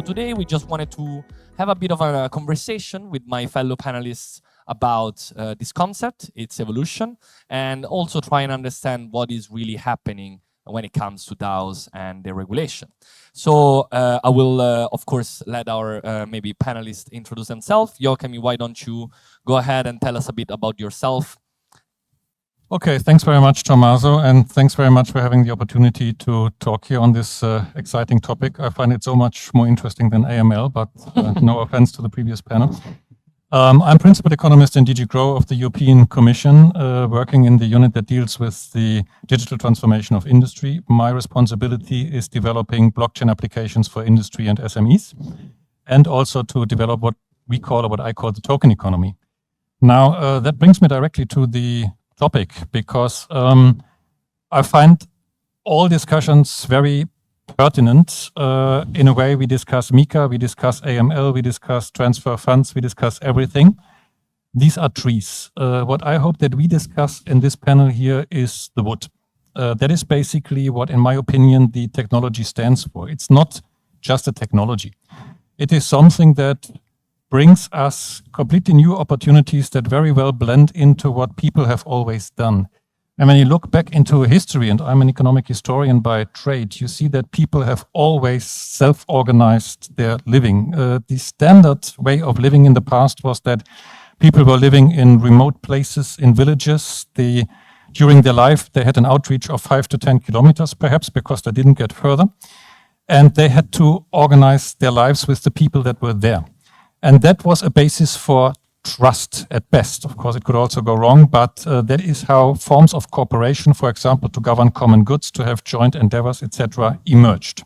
today we just wanted to have a bit of a conversation with my fellow panelists about this concept, its evolution, and also try and understand what is really happening when it comes to DAOs and their regulation. So I will, of course, let our maybe panelists introduce themselves. Joachim, why don't you go ahead and tell us a bit about yourself? Okay, thanks very much, Tommaso, and thanks very much for having the opportunity to talk here on this exciting topic. I find it so much more interesting than AML, but no offense to the previous panel. I'm Principal Economist in DG GROW of the European Commission, working in the unit that deals with the digital transformation of industry. My responsibility is developing blockchain applications for industry and SMEs, and also to develop what we call, or what I call, the token economy. Now, that brings me directly to the topic, because I find all discussions very pertinent. In a way, we discuss MiCA, we discuss AML, we discuss transfer funds, we discuss everything. These are trees. What I hope that we discuss in this panel here is the wood. That is basically what, in my opinion, the technology stands for. It's not just a technology. It is something that brings us completely new opportunities that very well blend into what people have always done. And when you look back into history, and I'm an economic historian by trade, you see that people have always self-organized their living. The standard way of living in the past was that people were living in remote places, in villages. During their life, they had an outreach of 5 to 10 kilometers, perhaps, because they didn't get further. And they had to organize their lives with the people that were there. And that was a basis for trust at best. Of course, it could also go wrong, but that is how forms of cooperation, for example, to govern common goods, to have joint endeavors, etc., emerged.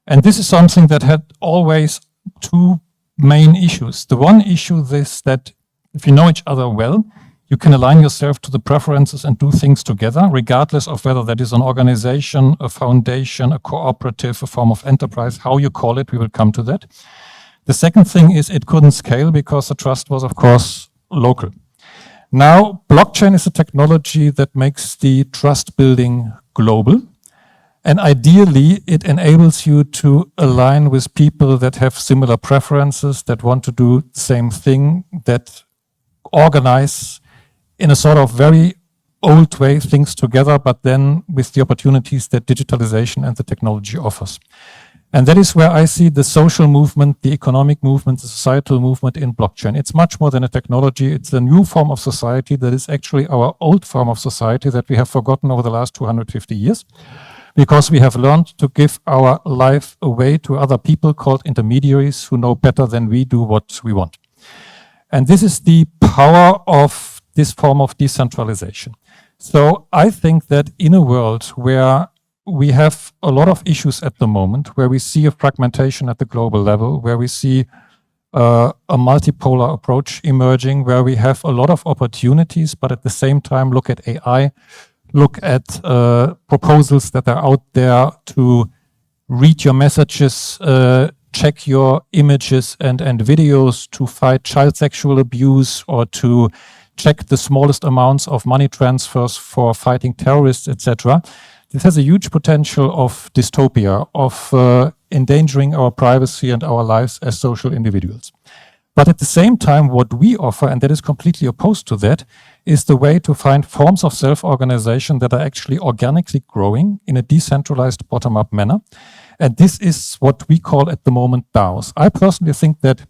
And this is something that had always two main issues. The one issue is that if you know each other well, you can align yourself to the preferences and do things together, regardless of whether that is an organization, a foundation, a cooperative, a form of enterprise, how you call it, we will come to that. The second thing is it couldn't scale because the trust was, of course, local. Now, blockchain is a technology that makes the trust building global. And ideally, it enables you to align with people that have similar preferences, that want to do the same thing, that organize in a sort of very old way things together, but then with the opportunities that digitalization and the technology offers. And that is where I see the social movement, the economic movement, the societal movement in blockchain. It's much more than a technology. It's a new form of society that is actually our old form of society that we have forgotten over the last 250 years, because we have learned to give our life away to other people called intermediaries who know better than we do what we want. And this is the power of this form of decentralization. So I think that in a world where we have a lot of issues at the moment, where we see a fragmentation at the global level, where we see a multipolar approach emerging, where we have a lot of opportunities, but at the same time look at AI, look at proposals that are out there to read your messages, check your images and videos, to fight child sexual abuse, or to check the smallest amounts of money transfers for fighting terrorists, etc. This has a huge potential of dystopia, of endangering our privacy and our lives as social individuals. But at the same time, what we offer, and that is completely opposed to that, is the way to find forms of self-organization that are actually organically growing in a decentralized bottom-up manner. And this is what we call at the moment DAOs. I personally think that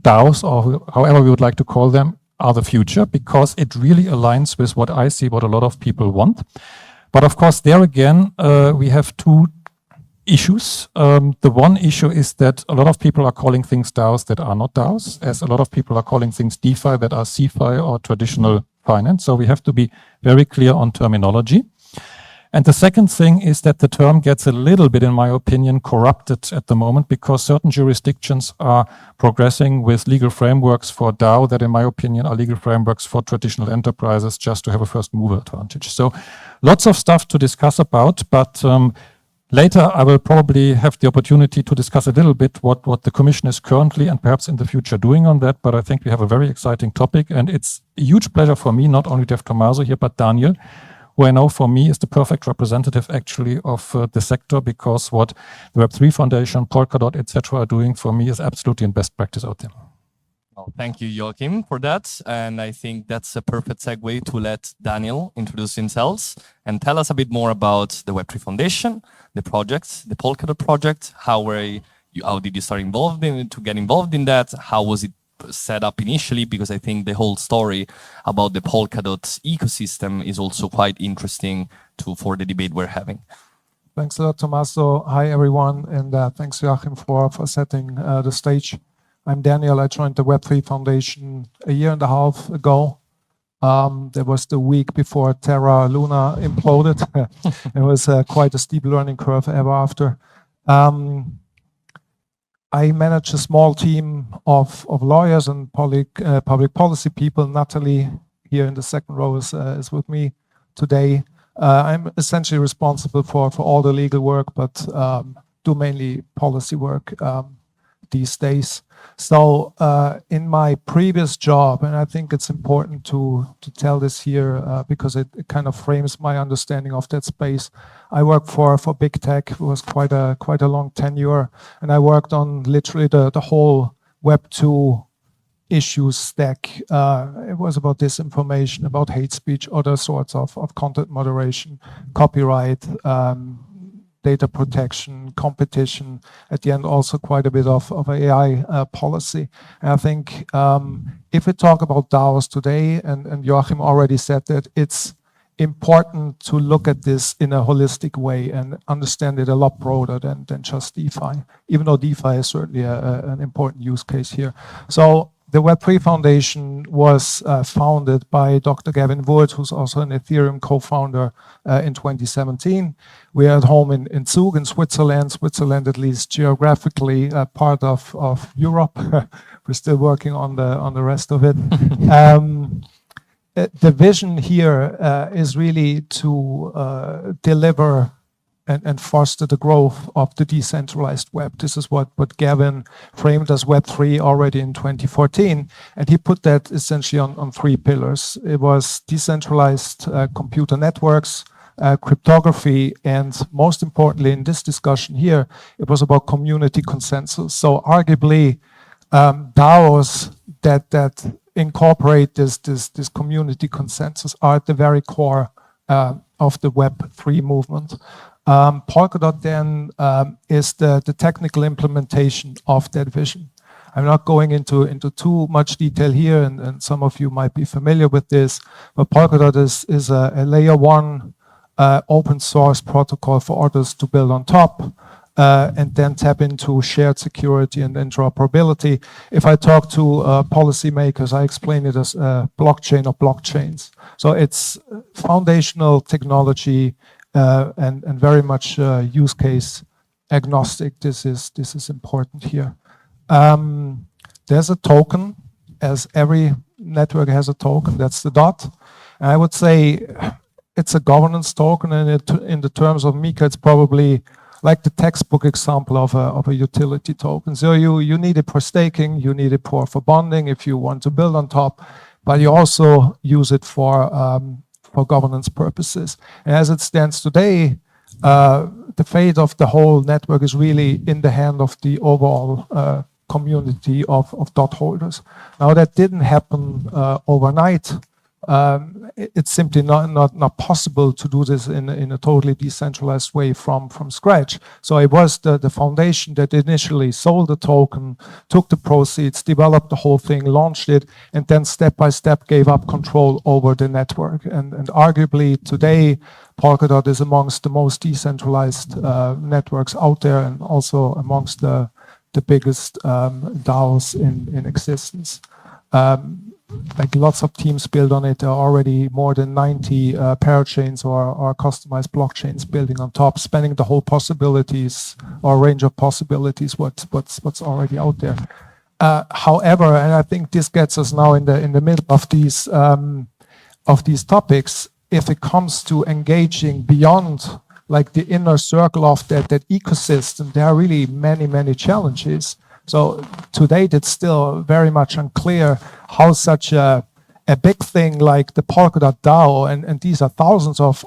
DAOs, or however we would like to call them, are the future, because it really aligns with what I see, what a lot of people want. But of course, there again, we have two issues. The one issue is that a lot of people are calling things DAOs that are not DAOs, as a lot of people are calling things DeFi that are CeFi or traditional finance. So we have to be very clear on terminology. And the second thing is that the term gets a little bit, in my opinion, corrupted at the moment, because certain jurisdictions are progressing with legal frameworks for DAO that, in my opinion, are legal frameworks for traditional enterprises just to have a first mover advantage. So lots of stuff to discuss about, but later I will probably have the opportunity to discuss a little bit what the Commission is currently and perhaps in the future doing on that. But I think we have a very exciting topic, and it's a huge pleasure for me not only to have Tommaso here, but Daniel, who I know for me is the perfect representative actually of the sector, because what the Web3 Foundation, Polkadot, etc. are doing for me is absolutely in best practice out there. Well, thank you, Joachim, for that. And I think that's a perfect segue to let Daniel introduce himself and tell us a bit more about the Web3 Foundation, the project, the Polkadot project. How did you start to get involved in that? How was it set up initially? Because I think the whole story about the Polkadot ecosystem is also quite interesting for the debate we're having. Thanks a lot, Tommaso. Hi, everyone. And thanks, Joachim, for setting the stage. I'm Daniel. I joined the Web3 Foundation a year and a half ago. There was the week before Terra Luna imploded. It was quite a steep learning curve ever after. I manage a small team of lawyers and public policy people. Natalie, here in the second row, is with me today. I'm essentially responsible for all the legal work, but do mainly policy work these days. So in my previous job, and I think it's important to tell this here because it kind of frames my understanding of that space. I worked for big tech. It was quite a long tenure, and I worked on literally the whole Web2 issues stack. It was about disinformation, about hate speech, other sorts of content moderation, copyright, data protection, competition, at the end also quite a bit of AI policy. And I think if we talk about DAOs today, and Joachim already said that, it's important to look at this in a holistic way and understand it a lot broader than just DeFi, even though DeFi is certainly an important use case here. So the Web3 Foundation was founded by Dr. Gavin Wood, who's also an Ethereum co-founder, in 2017. We are at home in Zug, in Switzerland. Switzerland, at least geographically, part of Europe. We're still working on the rest of it. The vision here is really to deliver and foster the growth of the decentralized web. This is what Gavin framed as Web3 already in 2014. And he put that essentially on three pillars. It was decentralized computer networks, cryptography, and most importantly in this discussion here, it was about community consensus. So arguably DAOs that incorporate this community consensus are at the very core of the Web3 movement. Polkadot then is the technical implementation of that vision. I'm not going into too much detail here, and some of you might be familiar with this, but Polkadot is a layer one open source protocol for others to build on top, and then tap into shared security and interoperability. If I talk to policymakers, I explain it as blockchain or blockchains. So it's foundational technology and very much use case agnostic. This is important here. There's a token, as every network has a token. That's the DOT. And I would say it's a governance token, and in the terms of Mika, it's probably like the textbook example of a utility token. So you need it for staking, you need it for bonding if you want to build on top, but you also use it for governance purposes. And as it stands today, the fate of the whole network is really in the hand of the overall community of dot holders. Now that didn't happen overnight. It's simply not possible to do this in a totally decentralized way from scratch. So it was the foundation that initially sold the token, took the proceeds, developed the whole thing, launched it, and then step by step gave up control over the network. And arguably today, Polkadot is amongst the most decentralized networks out there, and also amongst the biggest DAOs in existence. Like lots of teams build on it. There are already more than 90 parachains or customized blockchains building on top, spanning the whole possibilities or range of possibilities. What's already out there. However, and I think this gets us now in the middle of these topics. If it comes to engaging beyond like the inner circle of that ecosystem, there are really many challenges. So to date, it's still very much unclear how such a a big thing like the Polkadot DAO, and these are thousands of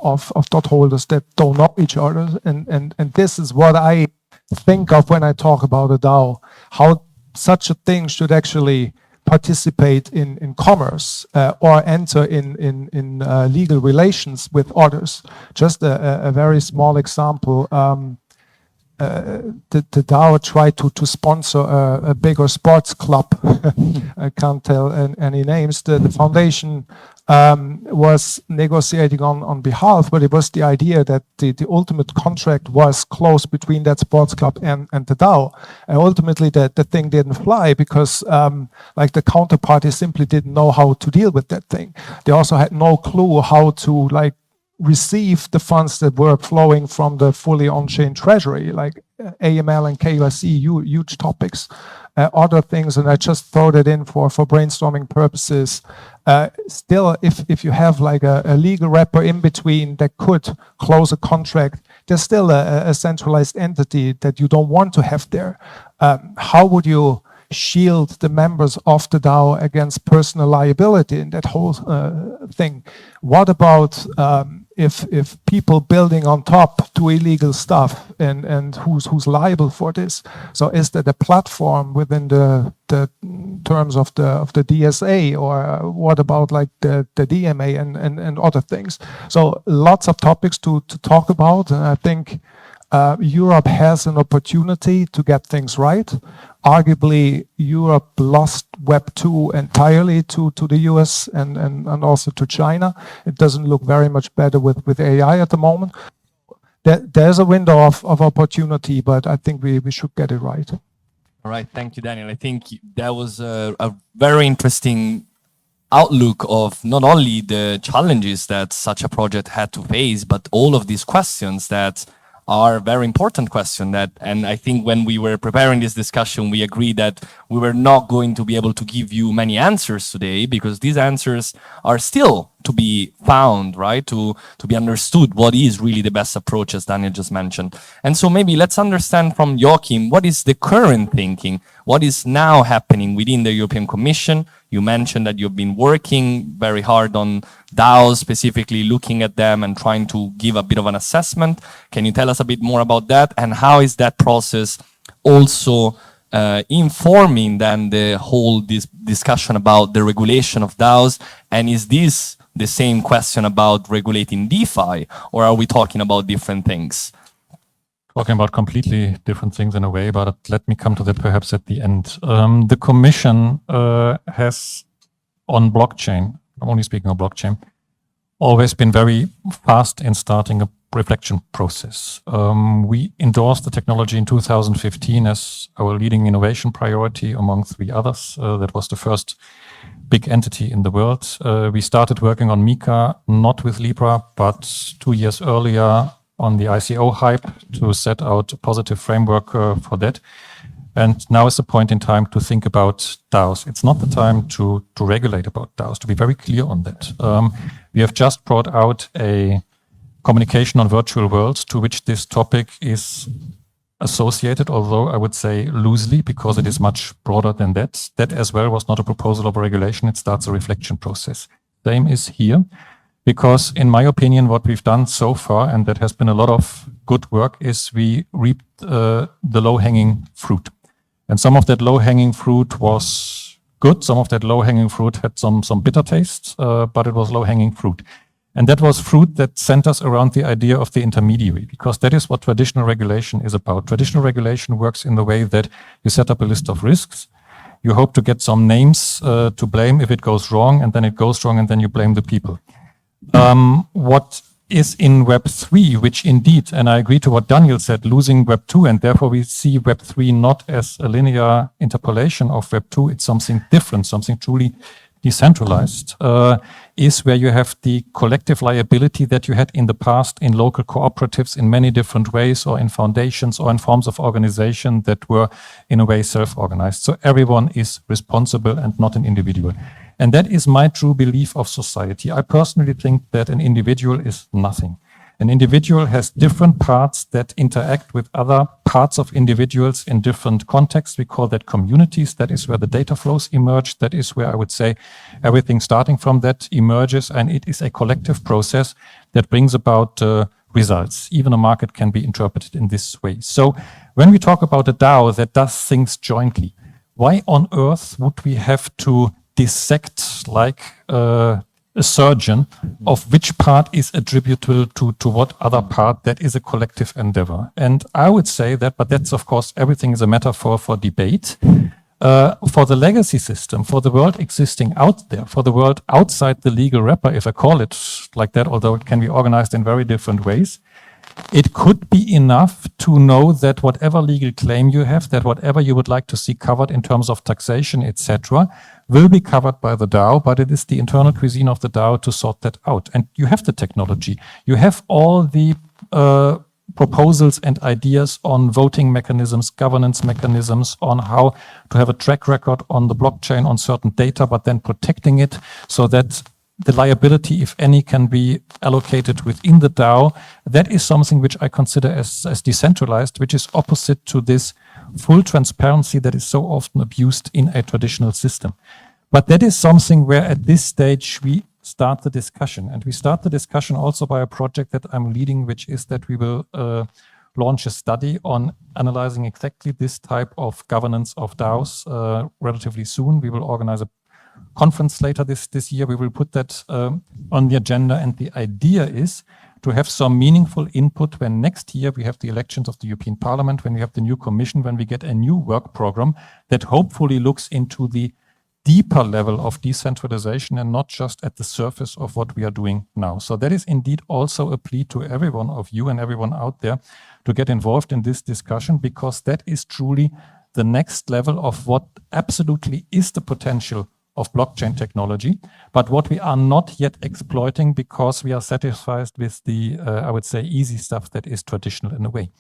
dot holders that don't know each other, and this is what I think of when I talk about a DAO, how such a thing should actually participate in commerce or enter in legal relations with others. Just a very small example. The DAO tried to sponsor a bigger sports club. I can't tell any names. The foundation was negotiating on behalf, but it was the idea that the ultimate contract was close between that sports club and the DAO. And ultimately the thing didn't fly because like the counterparty simply didn't know how to deal with that thing. They also had no clue how to like receive the funds that were flowing from the fully on-chain treasury, like AML and KYC, huge topics, other things, and I just throw that in for brainstorming purposes. Still, if you have like a legal wrapper in between that could close a contract, there's still a centralized entity that you don't want to have there. How would you shield the members of the DAO against personal liability in that whole thing? What about if people building on top do illegal stuff, and who's liable for this? So is that a platform within the terms of the DSA, or what about like the DMA and other things? So lots of topics to talk about, and I think Europe has an opportunity to get things right. Arguably, Europe lost Web 2 entirely to the US and also to China. It doesn't look very much better with AI at the moment. There's a window of opportunity, but I think we should get it right. All right, thank you, Daniel. I think that was a very interesting outlook of not only the challenges that such a project had to face, but all of these questions that are very important questions and I think when we were preparing this discussion, we agreed that we were not going to be able to give you many answers today, because these answers are still to be found, right? To be understood what is really the best approach, as Daniel just mentioned. And so maybe let's understand from Joachim, what is the current thinking? What is now happening within the European Commission? You mentioned that you've been working very hard on DAOs, specifically looking at them and trying to give a bit of an assessment. Can you tell us a bit more about that? And how is that process also informing then the whole discussion about the regulation of DAOs? And is this the same question about regulating DeFi, or are we talking about different things? Talking about completely different things in a way, but let me come to that perhaps at the end. The Commission has, on blockchain, I'm only speaking of blockchain, always been very fast in starting a reflection process. We endorsed the technology in 2015 as our leading innovation priority among 3 others. That was the first big entity in the world. We started working on Mika, not with Libra, but 2 years earlier on the ICO hype to set out a positive framework for that. And now is the point in time to think about DAOs. It's not the time to regulate about DAOs, to be very clear on that. We have just brought out a communication on virtual worlds to which this topic is associated, although I would say loosely, because it is much broader than that. That as well was not a proposal of a regulation. It starts a reflection process. Same is here. Because in my opinion, what we've done so far, and that has been a lot of good work, is we reaped the low-hanging fruit. And some of that low-hanging fruit was good. Some of that low-hanging fruit had some bitter tastes, but it was low-hanging fruit. And that was fruit that centers around the idea of the intermediary, because that is what traditional regulation is about. Traditional regulation works in the way that you set up a list of risks. You hope to get some names to blame if it goes wrong, and then it goes wrong, and then you blame the people. What is in Web 3, which indeed, and I agree to what Daniel said, losing Web 2, and therefore we see Web 3 not as a linear interpolation of Web 2, it's something different, something truly decentralized, is where you have the collective liability that you had in the past in local cooperatives in many different ways, or in foundations, or in forms of organization that were in a way self-organized. So everyone is responsible and not an individual. And that is my true belief of society. I personally think that an individual is nothing. An individual has different parts that interact with other parts of individuals in different contexts. We call that communities. That is where the data flows emerge. That is where I would say everything starting from that emerges, and it is a collective process that brings about results. Even a market can be interpreted in this way. So when we talk about a DAO that does things jointly, why on earth would we have to dissect like a surgeon of which part is attributable to what other part? That is a collective endeavor. And I would say that, but that's of course, everything is a metaphor for debate. For the legacy system, for the world existing out there, for the world outside the legal wrapper, if I call it like that, although it can be organized in very different ways, it could be enough to know that whatever legal claim you have, that whatever you would like to see covered in terms of taxation, etc., will be covered by the DAO, but it is the internal cuisine of the DAO to sort that out. And you have the technology. You have all the proposals and ideas on voting mechanisms, governance mechanisms, on how to have a track record on the blockchain on certain data, but then protecting it so that the liability, if any, can be allocated within the DAO. That is something which I consider as decentralized, which is opposite to this full transparency that is so often abused in a traditional system. But that is something where at this stage we start the discussion. And we start the discussion also by a project that I'm leading, which is that we will launch a study on analyzing exactly this type of governance of DAOs relatively soon. We will organize a conference later this year. We will put that on the agenda. And the idea is to have some meaningful input when next year we have the elections of the European Parliament, when we have the new Commission, when we get a new work program that hopefully looks into the deeper level of decentralization and not just at the surface of what we are doing now. So that is indeed also a plea to every one of you and everyone out there to get involved in this discussion, because that is truly the next level of what absolutely is the potential of blockchain technology, but what we are not yet exploiting because we are satisfied with the, I would say, easy stuff that is traditional in a way.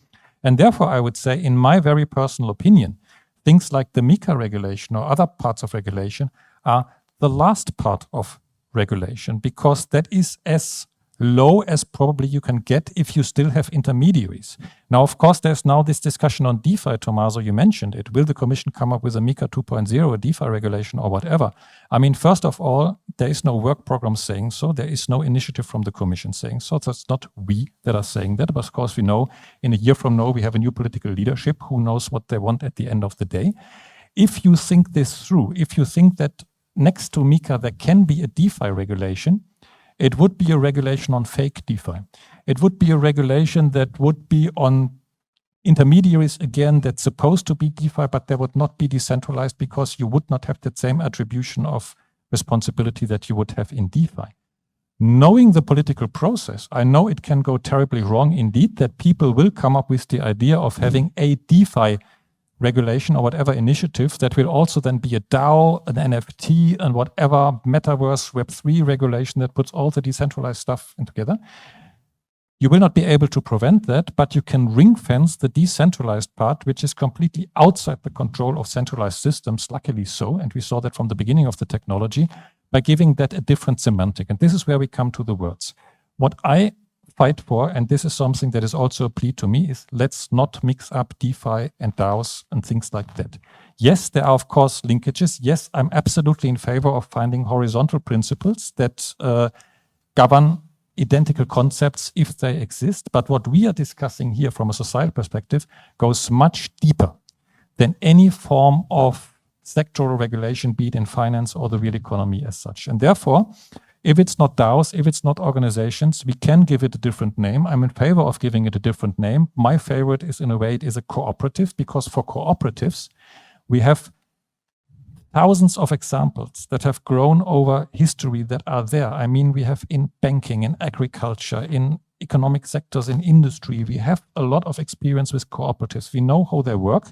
And therefore, I would say, in my very personal opinion, things like the MiCA regulation or other parts of regulation are the last part of regulation, because that is as low as probably you can get if you still have intermediaries. Now, of course, there's now this discussion on DeFi, Tommaso, you mentioned it. Will the Commission come up with a MiCA 2.0, a DeFi regulation or whatever? I mean, first of all, there is no work program saying so. There is no initiative from the Commission saying so. That's not we that are saying that. But of course, we know in a year from now, we have a new political leadership who knows what they want at the end of the day. If you think this through, if you think that next to MiCA, there can be a DeFi regulation, it would be a regulation on fake DeFi. It would be a regulation that would be on intermediaries, again, that's supposed to be DeFi, but they would not be decentralized because you would not have that same attribution of responsibility that you would have in DeFi. Knowing the political process, I know it can go terribly wrong indeed, that people will come up with the idea of having a DeFi regulation or whatever initiative that will also then be a DAO, an NFT, and whatever metaverse Web3 regulation that puts all the decentralized stuff in together. You will not be able to prevent that, but you can ring fence the decentralized part, which is completely outside the control of centralized systems, luckily so, and we saw that from the beginning of the technology, by giving that a different semantic. And this is where we come to the words. What I fight for, and this is something that is also a plea to me, is let's not mix up DeFi and DAOs and things like that. Yes, there are of course linkages. Yes, I'm absolutely in favor of finding horizontal principles that govern identical concepts if they exist. But what we are discussing here from a societal perspective goes much deeper than any form of sectoral regulation, be it in finance or the real economy as such. And therefore, if it's not DAOs, if it's not organizations, we can give it a different name. I'm in favor of giving it a different name. My favorite is, in a way, it is a cooperative, because for cooperatives, we have thousands of examples that have grown over history that are there. I mean, we have in banking, in agriculture, in economic sectors, in industry, we have a lot of experience with cooperatives. We know how they work.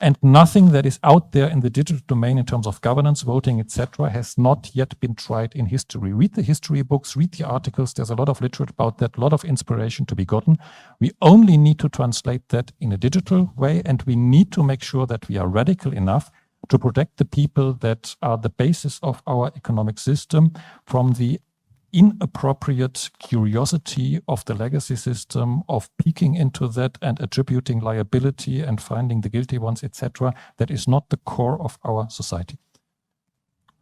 And nothing that is out there in the digital domain in terms of governance, voting, etc., has not yet been tried in history. Read the history books, read the articles. There's a lot of literature about that, a lot of inspiration to be gotten. We only need to translate that in a digital way, and we need to make sure that we are radical enough to protect the people that are the basis of our economic system from the inappropriate curiosity of the legacy system, of peeking into that and attributing liability and finding the guilty ones, etc., that is not the core of our society.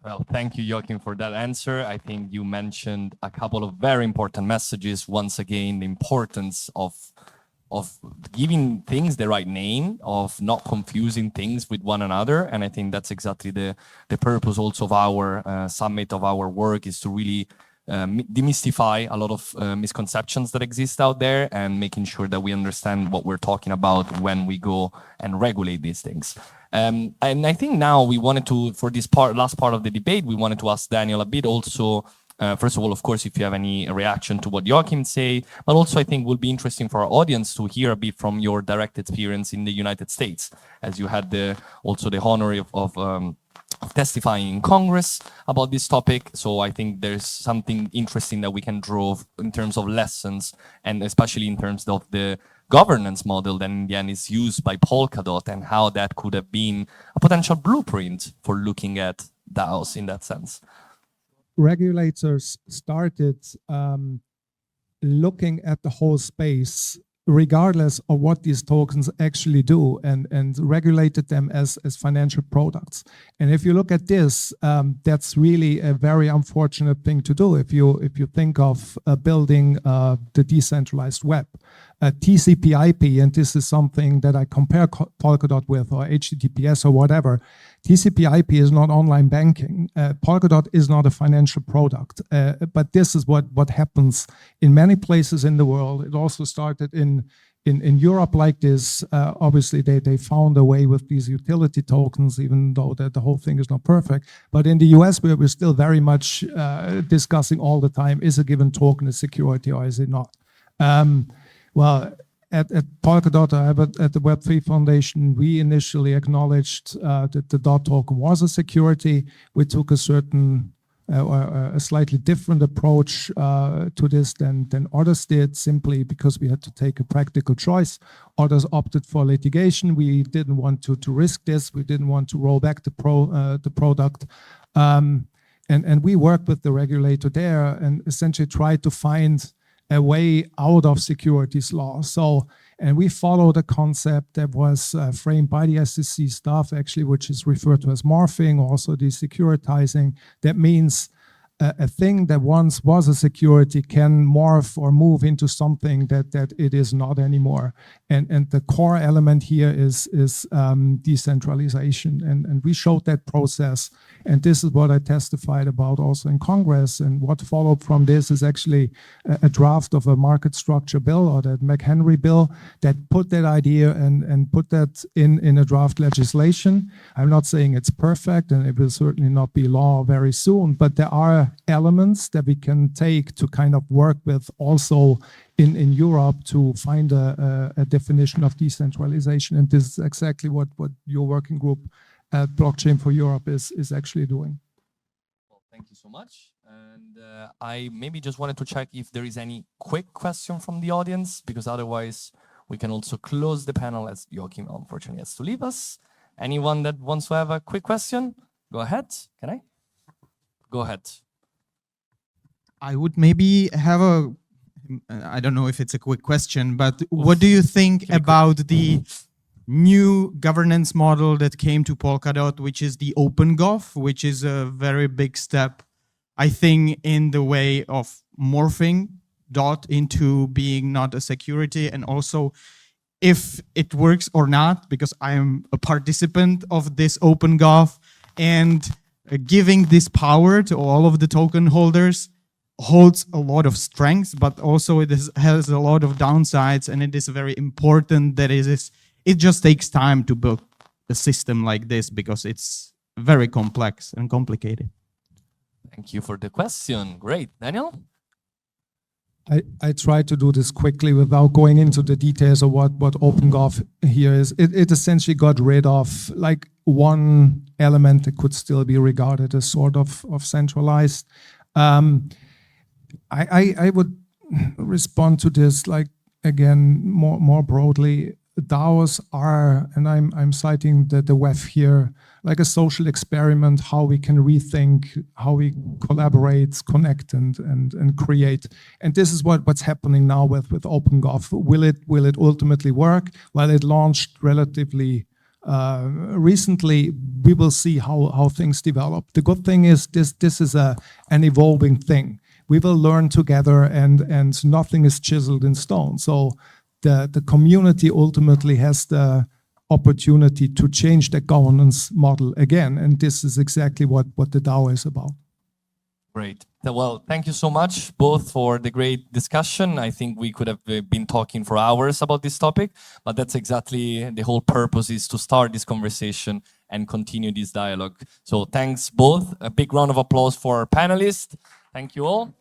Well, thank you, Joachim, for that answer. I think you mentioned a couple of very important messages. Once again, the importance of giving things the right name, of not confusing things with one another. And I think that's exactly the purpose also of our summit, of our work, is to really demystify a lot of misconceptions that exist out there and making sure that we understand what we're talking about when we go and regulate these things. And I think now we wanted to, for this last part of the debate, we wanted to ask Daniel a bit also, first of all, of course, if you have any reaction to what Joachim say, but also I think will be interesting for our audience to hear a bit from your direct experience in the United States, as you had also the honor of testifying in Congress about this topic. So I think there's something interesting that we can draw in terms of lessons, and especially in terms of the governance model that in the end is used by Polkadot, and how that could have been a potential blueprint for looking at DAOs in that sense. Regulators started looking at the whole space regardless of what these tokens actually do, and regulated them as financial products. And if you look at this, that's really a very unfortunate thing to do. If you think of building the decentralized web, TCP/IP, and this is something that I compare Polkadot with, or HTTPS or whatever. TCP/IP is not online banking. Polkadot is not a financial product. But this is what happens in many places in the world. It also started in Europe like this. Obviously, they found a way with these utility tokens, even though the whole thing is not perfect. But in the US, we're still very much discussing all the time, is a given token a security or is it not? Well, at Polkadot, at the Web3 Foundation, we initially acknowledged that the DOT token was a security. We took a certain or a slightly different approach to this than others did, simply because we had to take a practical choice. Others opted for litigation. We didn't want to risk this. We didn't want to roll back the product. And we worked with the regulator there and essentially tried to find a way out of securities law. And we followed a concept that was framed by the SEC staff, actually, which is referred to as morphing, also desecuritizing. That means a thing that once was a security can morph or move into something that it is not anymore. And the core element here is decentralization. And we showed that process. And this is what I testified about also in Congress. And what followed from this is actually a draft of a market structure bill, or that McHenry bill, that put that idea and put that in a draft legislation. I'm not saying it's perfect, and it will certainly not be law very soon, but there are elements that we can take to kind of work with also in Europe to find a definition of decentralization. And this is exactly what your working group at Blockchain for Europe is actually doing. Well, thank you so much. And I maybe just wanted to check if there is any quick question from the audience, because otherwise we can also close the panel, as Joachim unfortunately has to leave us. Anyone that wants to have a quick question, go ahead. Can I? Go ahead. I would maybe have I don't know if it's a quick question, but what do you think about the new governance model that came to Polkadot, which is the OpenGov, which is a very big step, I think, in the way of morphing DOT into being not a security, and also if it works or not, because I am a participant of this OpenGov, and giving this power to all of the token holders holds a lot of strengths, but also it has a lot of downsides, and it is very important that it just takes time to build a system like this, because it's very complex and complicated. Thank you for the question. Great. Daniel? I try to do this quickly without going into the details of what OpenGov here is. It essentially got rid of like one element that could still be regarded as sort of centralized. I would respond to this, like, again, more broadly. DAOs are, and I'm citing the WEF here, like a social experiment, how we can rethink, how we collaborate, connect, and create. And this is what's happening now with OpenGov. Will it ultimately work? Well, it launched relatively recently. We will see how things develop. The good thing is this is an evolving thing. We will learn together, and nothing is chiseled in stone. So the community ultimately has the opportunity to change the governance model again. And this is exactly what the DAO is about. Great. Well, thank you so much both for the great discussion. I think we could have been talking for hours about this topic, but that's exactly the whole purpose, is to start this conversation and continue this dialogue. So thanks both. A big round of applause for our panelists. Thank you all.